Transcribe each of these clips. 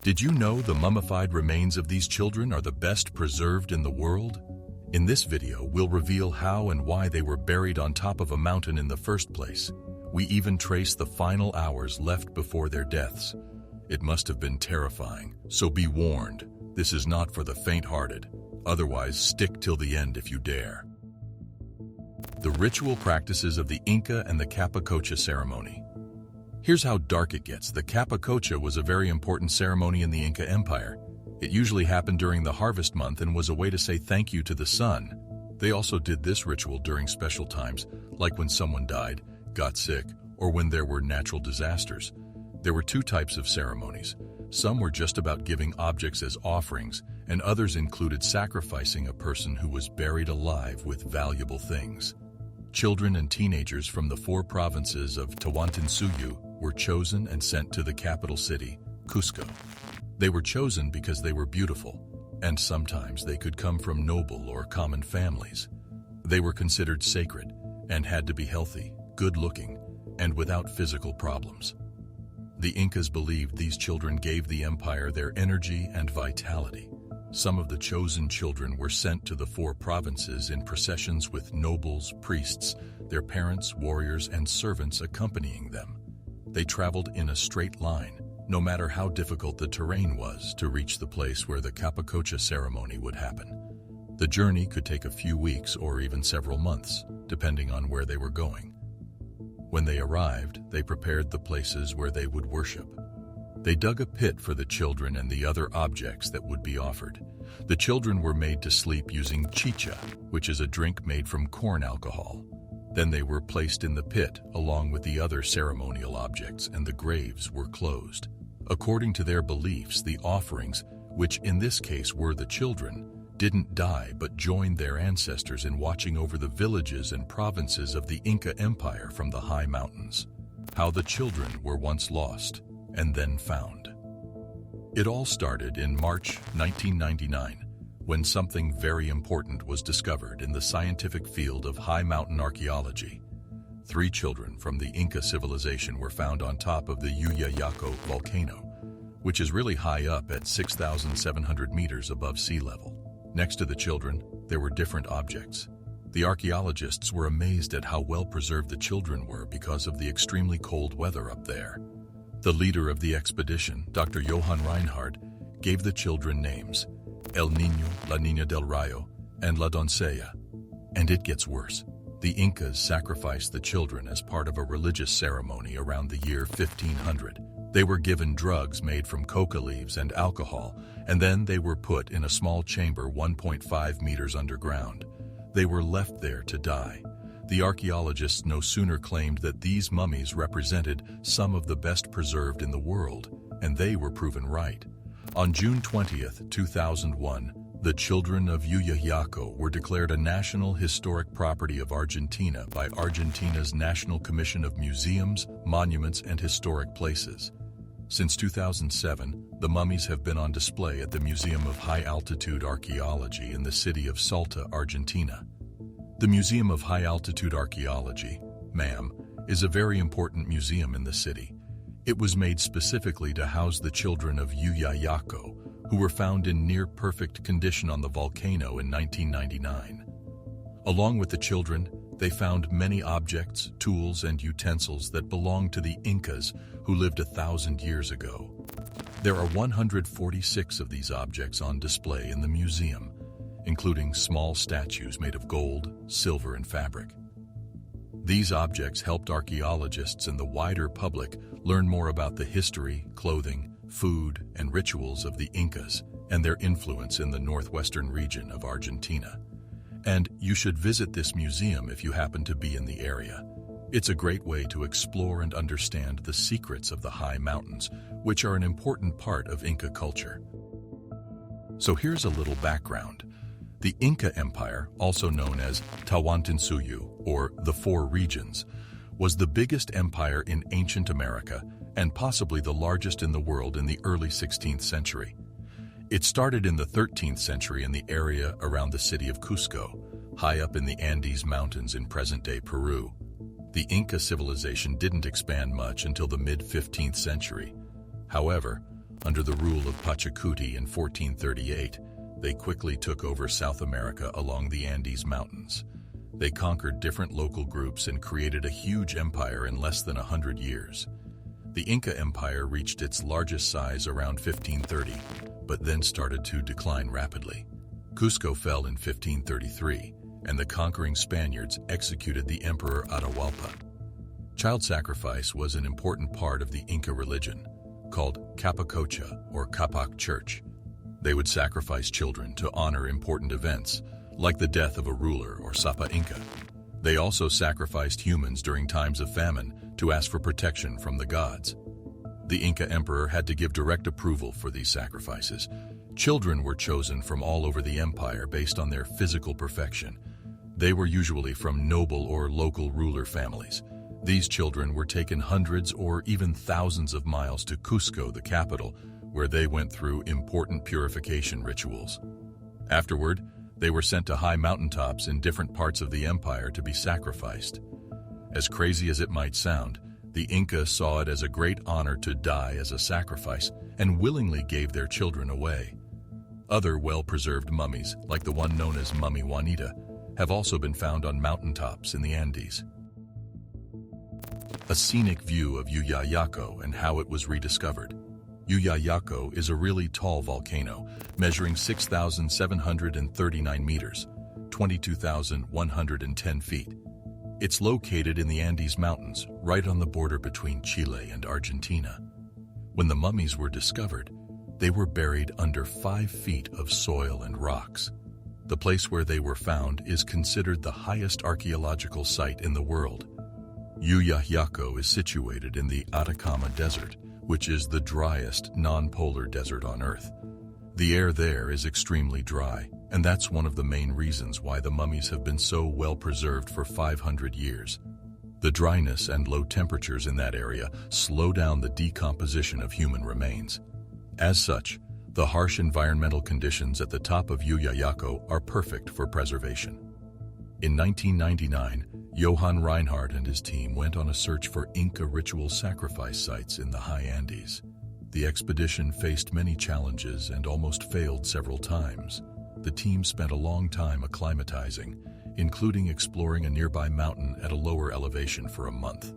Did you know the mummified remains of these children are the best preserved in the world? In this video, we'll reveal how and why they were buried on top of a mountain in the first place. We even trace the final hours left before their deaths. It must have been terrifying, so be warned, this is not for the faint-hearted. Otherwise, stick till the end if you dare. The ritual practices of the Inca and the Capacocha ceremony. Here's how dark it gets. The Capacocha was a very important ceremony in the Inca Empire. It usually happened during the harvest month and was a way to say thank you to the sun. They also did this ritual during special times, like when someone died, got sick, or when there were natural disasters. There were two types of ceremonies. Some were just about giving objects as offerings, and others included sacrificing a person who was buried alive with valuable things. Children and teenagers from the 4 provinces of Tawantinsuyu were chosen and sent to the capital city, Cusco. They were chosen because they were beautiful, and sometimes they could come from noble or common families. They were considered sacred and had to be healthy, good-looking, and without physical problems. The Incas believed these children gave the empire their energy and vitality. Some of the chosen children were sent to the 4 provinces in processions with nobles, priests, their parents, warriors, and servants accompanying them. They traveled in a straight line, no matter how difficult the terrain was, to reach the place where the Capacocha ceremony would happen. The journey could take a few weeks or even several months, depending on where they were going. When they arrived, they prepared the places where they would worship. They dug a pit for the children and the other objects that would be offered. The children were made to sleep using chicha, which is a drink made from corn alcohol. Then they were placed in the pit along with the other ceremonial objects, and the graves were closed. According to their beliefs, the offerings, which in this case were the children, didn't die but joined their ancestors in watching over the villages and provinces of the Inca Empire from the high mountains. How the children were once lost and then found. It all started in March 1999, when something very important was discovered in the scientific field of high mountain archaeology. 3 children from the Inca civilization were found on top of the Llullaillaco volcano, which is really high up at 6,700 meters above sea level. Next to the children, there were different objects. The archaeologists were amazed at how well preserved the children were because of the extremely cold weather up there. The leader of the expedition, Dr. Johann Reinhard, gave the children names: El Niño, La Niña del Rayo, and La Doncella. And it gets worse. The Incas sacrificed the children as part of a religious ceremony around the year 1500. They were given drugs made from coca leaves and alcohol, and then they were put in a small chamber 1.5 meters underground. They were left there to die. The archaeologists no sooner claimed that these mummies represented some of the best preserved in the world, and they were proven right. On June 20th, 2001, the children of Llullaillaco were declared a National Historic Property of Argentina by Argentina's National Commission of Museums, Monuments, and Historic Places. Since 2007, the mummies have been on display at the Museum of High Altitude Archaeology in the city of Salta, Argentina. The Museum of High Altitude Archaeology, MAM, is a very important museum in the city. It was made specifically to house the children of Llullaillaco, who were found in near-perfect condition on the volcano in 1999. Along with the children, they found many objects, tools, and utensils that belonged to the Incas who lived 1,000 years ago. There are 146 of these objects on display in the museum, including small statues made of gold, silver, and fabric. These objects helped archaeologists and the wider public learn more about the history, clothing, food, and rituals of the Incas and their influence in the northwestern region of Argentina. And you should visit this museum if you happen to be in the area. It's a great way to explore and understand the secrets of the high mountains, which are an important part of Inca culture. So here's a little background. The Inca Empire, also known as Tawantinsuyu, or the 4 regions, was the biggest empire in ancient America and possibly the largest in the world in the early 16th century. It started in the 13th century in the area around the city of Cusco, high up in the Andes Mountains in present-day Peru. The Inca civilization didn't expand much until the mid-15th century. However, Under the rule of Pachacuti in 1438, they quickly took over South America along the Andes Mountains. They conquered different local groups and created a huge empire in less than 100 years. The Inca Empire reached its largest size around 1530, but then started to decline rapidly. Cusco fell in 1533, and the conquering Spaniards executed the Emperor Atahualpa. Child sacrifice was an important part of the Inca religion, called Capacocha or Capac Church. They would sacrifice children to honor important events, like the death of a ruler or Sapa Inca. They also sacrificed humans during times of famine to ask for protection from the gods. The Inca emperor had to give direct approval for these sacrifices. Children were chosen from all over the empire based on their physical perfection. They were usually from noble or local ruler families. These children were taken hundreds or even thousands of miles to Cusco, the capital, where they went through important purification rituals. Afterward, they were sent to high mountaintops in different parts of the empire to be sacrificed. As crazy as it might sound, the Inca saw it as a great honor to die as a sacrifice and willingly gave their children away. Other well-preserved mummies, like the one known as Mummy Juanita, have also been found on mountaintops in the Andes. A scenic view of Llullaillaco and how it was rediscovered. Llullaillaco is a really tall volcano, measuring 6,739 meters, 22,110 feet. It's located in the Andes Mountains, right on the border between Chile and Argentina. When the mummies were discovered, they were buried under 5 feet of soil and rocks. The place where they were found is considered the highest archaeological site in the world. Llullaillaco is situated in the Atacama Desert, which is the driest non-polar desert on Earth. The air there is extremely dry, and that's one of the main reasons why the mummies have been so well preserved for 500 years. The dryness and low temperatures in that area slow down the decomposition of human remains. As such, the harsh environmental conditions at the top of Llullaillaco are perfect for preservation. In 1999, Johann Reinhardt and his team went on a search for Inca ritual sacrifice sites in the high Andes. The expedition faced many challenges and almost failed several times. The team spent a long time acclimatizing, including exploring a nearby mountain at a lower elevation for a month.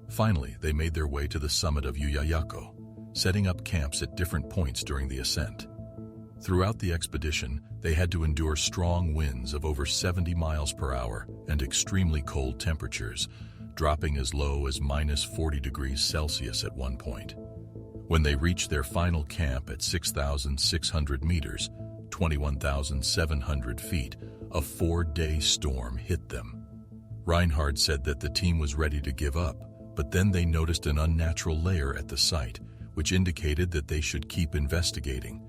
Finally, they made their way to the summit of Llullaillaco, setting up camps at different points during the ascent. Throughout the expedition, they had to endure strong winds of over 70 miles per hour and extremely cold temperatures, dropping as low as -40 degrees Celsius at one point. When they reached their final camp at 6,600 meters, 21,700 feet, a 4-day storm hit them. Reinhardt said that the team was ready to give up, but then they noticed an unnatural layer at the site, which indicated that they should keep investigating.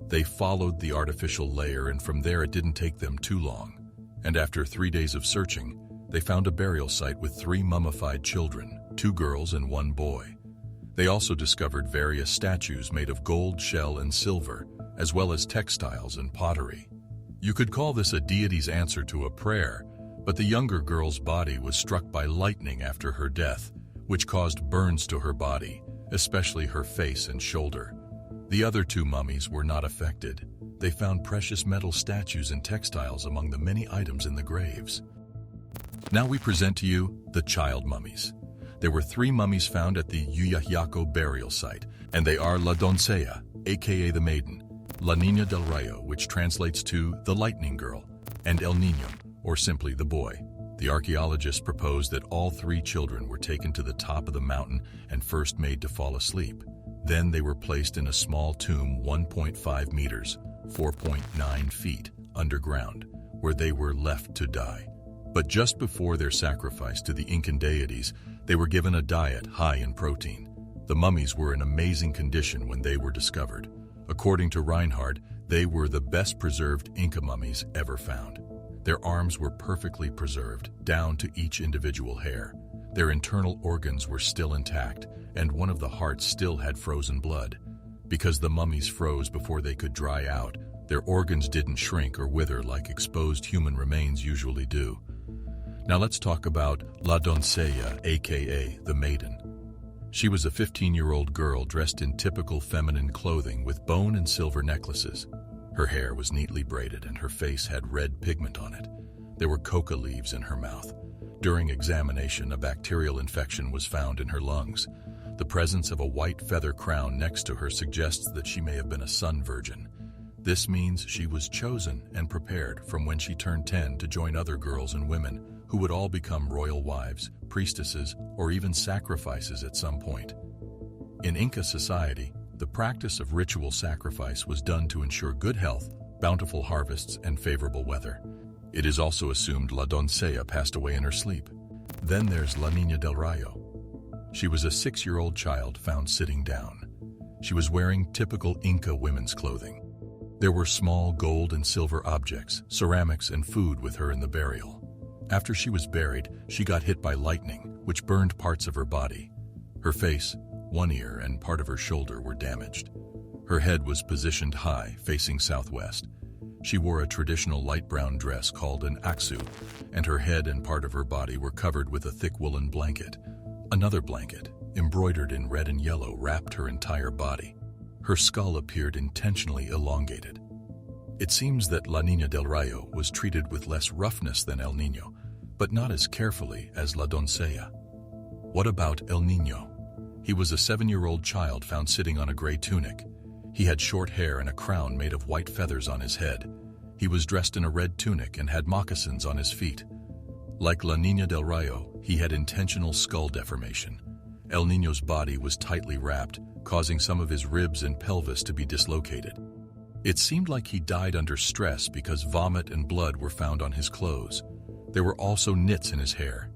They followed the artificial layer, and from there it didn't take them too long. And after 3 days of searching, they found a burial site with 3 mummified children, 2 girls and 1 boy. They also discovered various statues made of gold, shell, and silver, as well as textiles and pottery. You could call this a deity's answer to a prayer, but the younger girl's body was struck by lightning after her death, which caused burns to her body, especially her face and shoulder. The other 2 mummies were not affected. They found precious metal statues and textiles among the many items in the graves. Now we present to you the child mummies. There were 3 mummies found at the Llullaillaco burial site, and they are La Doncella, aka the Maiden, La Niña del Rayo, which translates to the Lightning Girl, and El Niño, or simply the boy. The archaeologists proposed that all 3 children were taken to the top of the mountain and first made to fall asleep. Then they were placed in a small tomb 1.5 meters, 4.9 feet, underground, where they were left to die. But just before their sacrifice to the Incan deities, they were given a diet high in protein. The mummies were in amazing condition when they were discovered. According to Reinhardt, they were the best preserved Inca mummies ever found. Their arms were perfectly preserved, down to each individual hair. Their internal organs were still intact, and one of the hearts still had frozen blood. Because the mummies froze before they could dry out, their organs didn't shrink or wither like exposed human remains usually do. Now let's talk about La Doncella, aka the Maiden. She was a 15-year-old girl dressed in typical feminine clothing with bone and silver necklaces. Her hair was neatly braided and her face had red pigment on it. There were coca leaves in her mouth. During examination, a bacterial infection was found in her lungs. The presence of a white feather crown next to her suggests that she may have been a sun virgin. This means she was chosen and prepared from when she turned 10 to join other girls and women who would all become royal wives, priestesses, or even sacrifices at some point. In Inca society, the practice of ritual sacrifice was done to ensure good health, bountiful harvests, and favorable weather. It is also assumed La Doncella passed away in her sleep. Then there's La Niña del Rayo. She was a 6-year-old child found sitting down. She was wearing typical Inca women's clothing. There were small gold and silver objects, ceramics, and food with her in the burial. After she was buried, she got hit by lightning, which burned parts of her body. Her face, one ear, and part of her shoulder were damaged. Her head was positioned high, facing southwest. She wore a traditional light brown dress called an axu, and her head and part of her body were covered with a thick woolen blanket. Another blanket, embroidered in red and yellow, wrapped her entire body. Her skull appeared intentionally elongated. It seems that La Niña del Rayo was treated with less roughness than El Niño, but not as carefully as La Doncella. What about El Niño? He was a 7-year-old child found sitting on a gray tunic. He had short hair and a crown made of white feathers on his head. He was dressed in a red tunic and had moccasins on his feet. Like La Niña del Rayo, he had intentional skull deformation. El Niño's body was tightly wrapped, causing some of his ribs and pelvis to be dislocated. It seemed like he died under stress because vomit and blood were found on his clothes. There were also nits in his hair.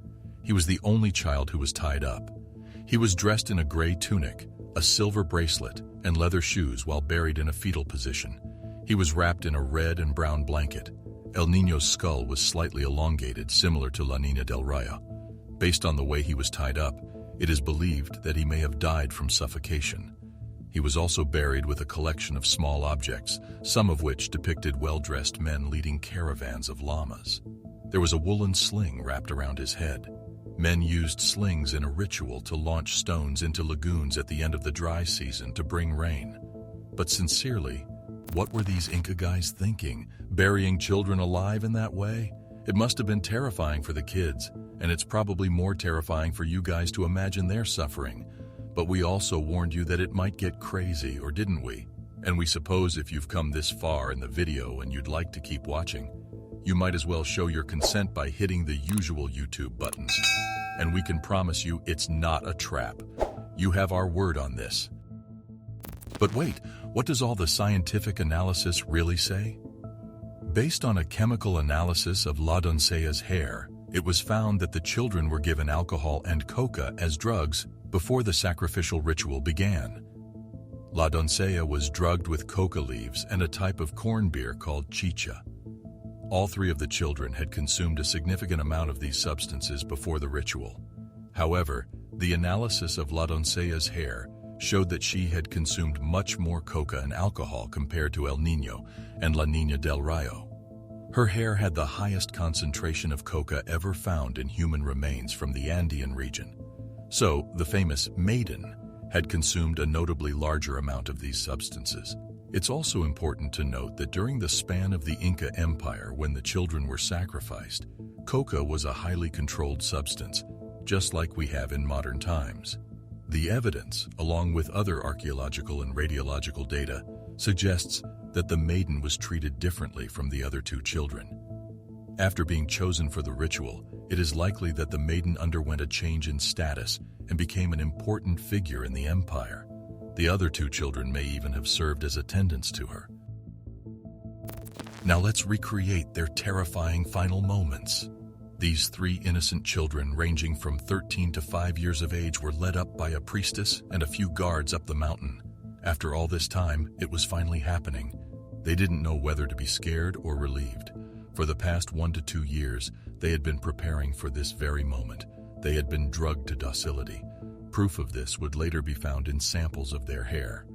He was the only child who was tied up. He was dressed in a gray tunic, a silver bracelet, and leather shoes while buried in a fetal position. He was wrapped in a red and brown blanket. El Niño's skull was slightly elongated, similar to La Niña del Rayo. Based on the way he was tied up, it is believed that he may have died from suffocation. He was also buried with a collection of small objects, some of which depicted well-dressed men leading caravans of llamas. There was a woolen sling wrapped around his head. Men used slings in a ritual to launch stones into lagoons at the end of the dry season to bring rain. But sincerely, what were these Inca guys thinking, burying children alive in that way? It must have been terrifying for the kids, and it's probably more terrifying for you guys to imagine their suffering. But we also warned you that it might get crazy, or didn't we? And we suppose if you've come this far in the video and you'd like to keep watching, you might as well show your consent by hitting the usual YouTube buttons. And we can promise you it's not a trap. You have our word on this. But wait, what does all the scientific analysis really say? Based on a chemical analysis of La Doncella's hair, it was found that the children were given alcohol and coca as drugs before the sacrificial ritual began. La Doncella was drugged with coca leaves and a type of corn beer called chicha. All 3 of the children had consumed a significant amount of these substances before the ritual. However, the analysis of La Doncella's hair showed that she had consumed much more coca and alcohol compared to El Niño and La Niña del Rayo. Her hair had the highest concentration of coca ever found in human remains from the Andean region. So, the famous maiden had consumed a notably larger amount of these substances. It's also important to note that during the span of the Inca Empire when the children were sacrificed, coca was a highly controlled substance, just like we have in modern times. The evidence, along with other archaeological and radiological data, suggests that the maiden was treated differently from the other 2 children. After being chosen for the ritual, it is likely that the maiden underwent a change in status and became an important figure in the empire. The other 2 children may even have served as attendants to her. Now let's recreate their terrifying final moments. These 3 innocent children, ranging from 13 to 5 years of age, were led up by a priestess and a few guards up the mountain. After all this time, it was finally happening. They didn't know whether to be scared or relieved. For the past 1 to 2 years, they had been preparing for this very moment. They had been drugged to docility. Proof of this would later be found in samples of their hair.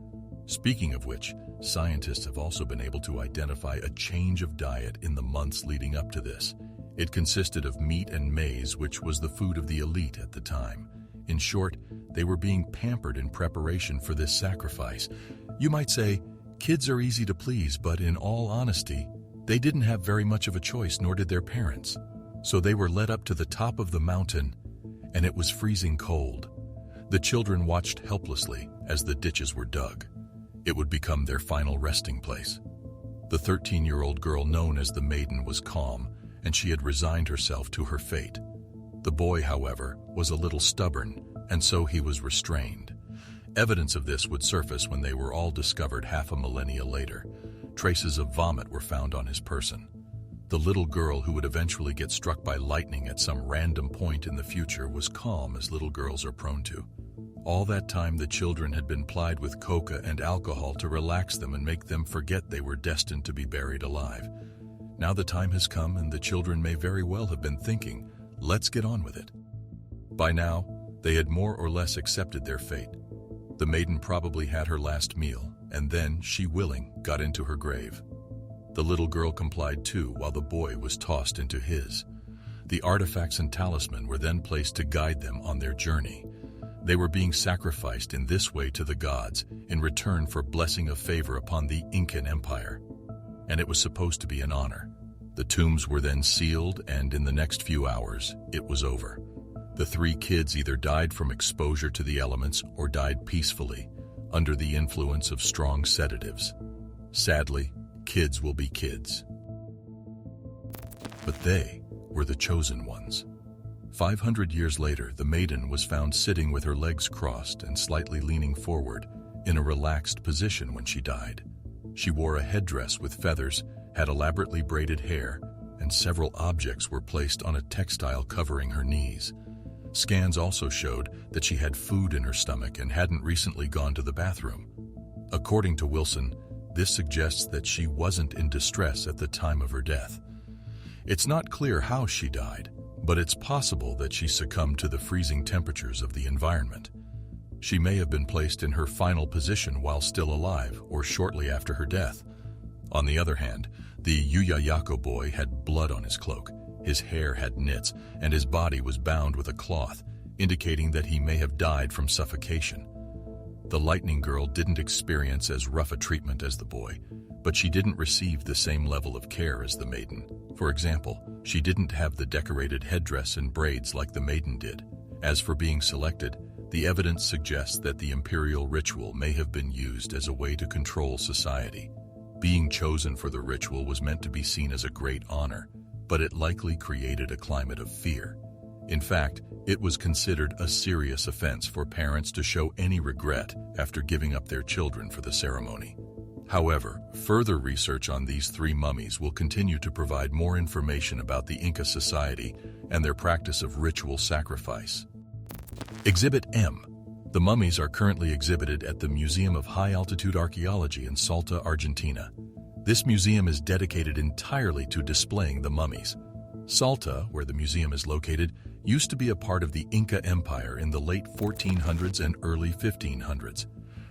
Speaking of which, scientists have also been able to identify a change of diet in the months leading up to this. It consisted of meat and maize, which was the food of the elite at the time. In short, they were being pampered in preparation for this sacrifice. You might say, kids are easy to please, but in all honesty, they didn't have very much of a choice, nor did their parents. So they were led up to the top of the mountain, and it was freezing cold. The children watched helplessly as the ditches were dug. It would become their final resting place. The 13-year-old girl known as the Maiden was calm, and she had resigned herself to her fate. The boy, however, was a little stubborn, and so he was restrained. Evidence of this would surface when they were all discovered half a millennia later. Traces of vomit were found on his person. The little girl who would eventually get struck by lightning at some random point in the future was calm, as little girls are prone to. All that time, the children had been plied with coca and alcohol to relax them and make them forget they were destined to be buried alive. Now the time has come, and the children may very well have been thinking, let's get on with it. By now, they had more or less accepted their fate. The Maiden probably had her last meal, and then, she willing, got into her grave. The little girl complied too, while the boy was tossed into his. The artifacts and talisman were then placed to guide them on their journey. They were being sacrificed in this way to the gods in return for blessing of favor upon the Incan Empire. And it was supposed to be an honor. The tombs were then sealed, and in the next few hours, it was over. The 3 kids either died from exposure to the elements or died peacefully, under the influence of strong sedatives. Sadly, kids will be kids. But they were the chosen ones. 500 years later, the Maiden was found sitting with her legs crossed and slightly leaning forward in a relaxed position when she died. She wore a headdress with feathers, had elaborately braided hair, and several objects were placed on a textile covering her knees. Scans also showed that she had food in her stomach and hadn't recently gone to the bathroom. According to Wilson, this suggests that she wasn't in distress at the time of her death. It's not clear how she died, but it's possible that she succumbed to the freezing temperatures of the environment. She may have been placed in her final position while still alive or shortly after her death. On the other hand, the llullaillaco boy had blood on his cloak, his hair had nits, and his body was bound with a cloth, indicating that he may have died from suffocation. The lightning girl didn't experience as rough a treatment as the boy, but she didn't receive the same level of care as the Maiden. For example, she didn't have the decorated headdress and braids like the Maiden did. As for being selected, the evidence suggests that the imperial ritual may have been used as a way to control society. Being chosen for the ritual was meant to be seen as a great honor, but it likely created a climate of fear. In fact, it was considered a serious offense for parents to show any regret after giving up their children for the ceremony. However, further research on these 3 mummies will continue to provide more information about the Inca society and their practice of ritual sacrifice. Exhibit M. The mummies are currently exhibited at the Museum of High Altitude Archaeology in Salta, Argentina. This museum is dedicated entirely to displaying the mummies. Salta, where the museum is located, used to be a part of the Inca Empire in the late 1400s and early 1500s.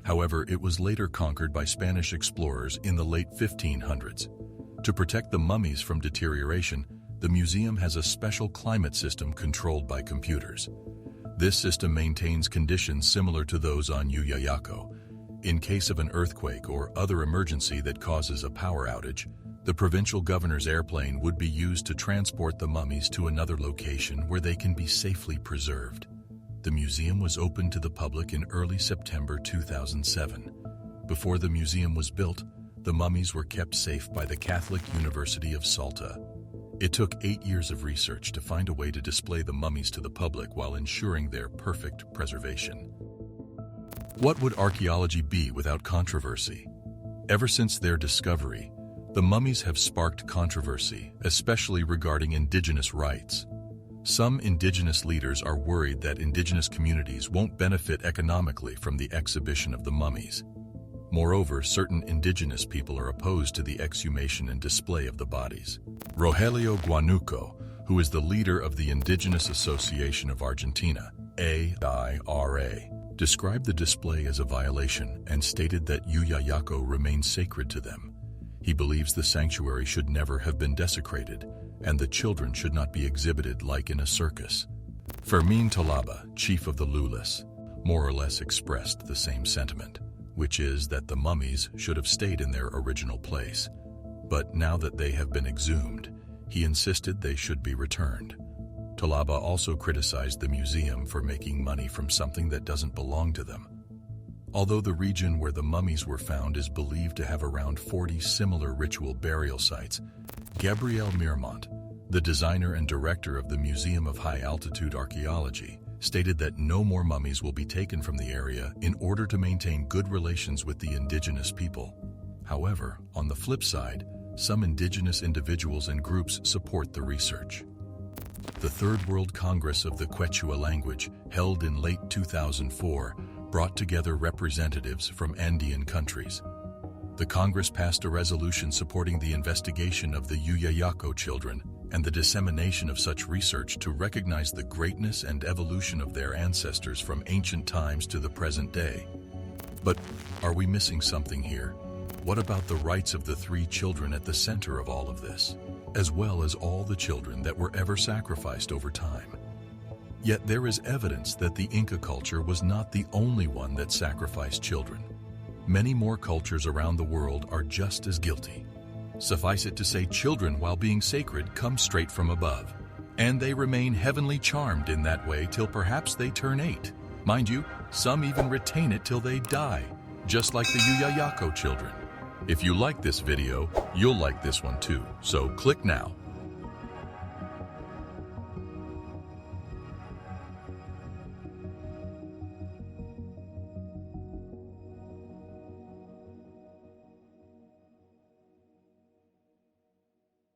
However, it was later conquered by Spanish explorers in the late 1500s. To protect the mummies from deterioration, the museum has a special climate system controlled by computers. This system maintains conditions similar to those on llullaillaco. In case of an earthquake or other emergency that causes a power outage, the provincial governor's airplane would be used to transport the mummies to another location where they can be safely preserved. The museum was opened to the public in early September 2007. Before the museum was built, the mummies were kept safe by the Catholic University of Salta. It took 8 years of research to find a way to display the mummies to the public while ensuring their perfect preservation. What would archaeology be without controversy? Ever since their discovery, the mummies have sparked controversy, especially regarding indigenous rights. Some indigenous leaders are worried that indigenous communities won't benefit economically from the exhibition of the mummies. Moreover, certain indigenous people are opposed to the exhumation and display of the bodies. Rogelio Guanuco, who is the leader of the Indigenous Association of Argentina, AIRA, described the display as a violation and stated that llullaillaco remains sacred to them. He believes the sanctuary should never have been desecrated, and the children should not be exhibited like in a circus. Fermin Talaba, chief of the Lulis, more or less expressed the same sentiment, which is that the mummies should have stayed in their original place. But now that they have been exhumed, he insisted they should be returned. Talaba also criticized the museum for making money from something that doesn't belong to them. Although the region where the mummies were found is believed to have around 40 similar ritual burial sites, Gabriel Mirmont, the designer and director of the Museum of High Altitude Archaeology, stated that no more mummies will be taken from the area in order to maintain good relations with the indigenous people. However, on the flip side, some indigenous individuals and groups support the research. The Third World Congress of the Quechua language, held in late 2004, brought together representatives from Andean countries. The Congress passed a resolution supporting the investigation of the llullaillaco children and the dissemination of such research to recognize the greatness and evolution of their ancestors from ancient times to the present day. But are we missing something here? What about the rights of the 3 children at the center of all of this, as well as all the children that were ever sacrificed over time? Yet there is evidence that the Inca culture was not the only one that sacrificed children. Many more cultures around the world are just as guilty. Suffice it to say, children, while being sacred, come straight from above, and they remain heavenly charmed in that way till perhaps they turn 8. Mind you, some even retain it till they die, just like the llullaillaco children. If you like this video, you'll like this one too, so click now.